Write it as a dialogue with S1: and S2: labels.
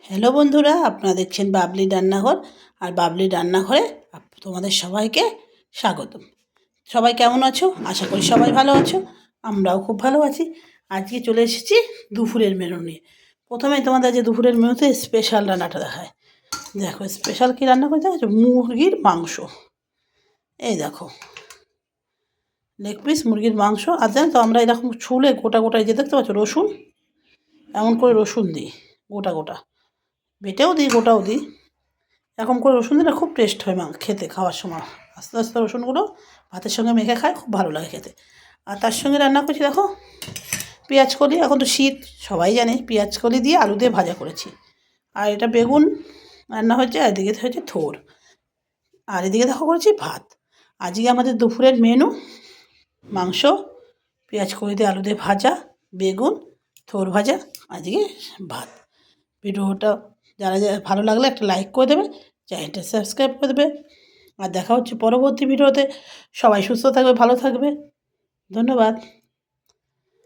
S1: Hello বন্ধুরা, আপনারা দেখছেন বাবলি রান্নাঘর। আর বাবলি রান্নাঘরে তোমাদের সবাইকে স্বাগতম। সবাই কেমন আছো? আশা করি সবাই ভালো আছো। আমরাও খুব ভালো আছি। আজকে চলে এসেছি দুপুরের মেনু নিয়ে। প্রথমে তোমাদের যে দুপুরের মেনুতে স্পেশাল রান্নাটা দেখায়। দেখো স্পেশাল কী রান্না করতে হচ্ছে, মুরগির মাংস। এই দেখো লেগ পিস মুরগির মাংস। আর জানো তো আমরা এরকম ছুলে গোটা গোটায় যে দেখতে পাচ্ছ রসুন, এমন করে রসুন দিই গোটা গোটা, বেটেও দিই গোটাও দিই। এরকম করে রসুন দিলে খুব টেস্ট হয় খেতে, খাওয়ার সময় আস্তে আস্তে রসুনগুলো ভাতের সঙ্গে মেখে খায়, খুব ভালো লাগে খেতে। আর তার সঙ্গে রান্না করছি দেখো পেঁয়াজ কলি। এখন তো শীত, সবাই জানে, পেঁয়াজ কলি দিয়ে আলু দিয়ে ভাজা করেছি। আর এটা বেগুন রান্না হচ্ছে, আর এদিকে হচ্ছে থোর, আর এদিকে দেখো করেছি ভাত। আজকে আমাদের দুপুরের মেনু মাংস, পেঁয়াজ কলি দিয়ে আলু দিয়ে ভাজা, বেগুন, থোর ভাজা, আজকে ভাত। ভিডিওটা যারা ভালো লাগলে একটা লাইক করে দেবে, চ্যানেলটা সাবস্ক্রাইব করে দেবে। আর দেখা হচ্ছে পরবর্তী ভিডিওতে। সবাই সুস্থ থাকবে, ভালো থাকবে। ধন্যবাদ।